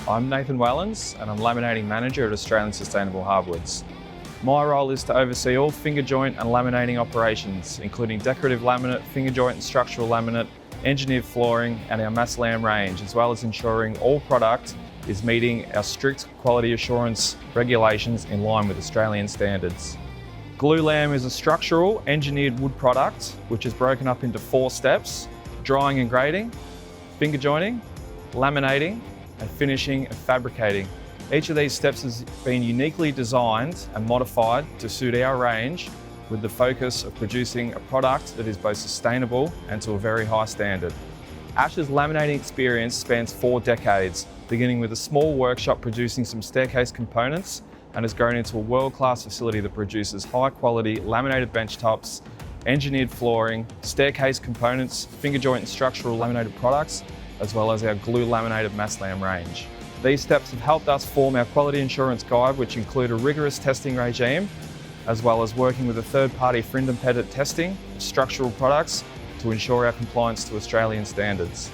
I'm Nathan Wellens and I'm Laminating Manager at Australian Sustainable Hardwoods. My role is to oversee all finger joint and laminating operations, including decorative laminate, finger joint and structural laminate, engineered flooring and our MASSLAM range, as well as ensuring all product is meeting our strict quality assurance regulations in line with Australian standards. Glulam is a structural engineered wood product which is broken up into 4 steps: drying and grading, finger jointing, laminating, and finishing and fabricating. Each of these steps has been uniquely designed and modified to suit our range, with the focus of producing a product that is both sustainable and to a very high standard. Ash's laminating experience spans 4 decades, beginning with a small workshop producing some staircase components, and has grown into a world-class facility that produces high-quality laminated bench tops, engineered flooring, staircase components, finger joint and structural laminated products, as well as our glue laminated MASSLAM range. These steps have helped us form our quality assurance guide, which include a rigorous testing regime, as well as working with a third-party friend and pedant testing of structural products to ensure our compliance to Australian standards.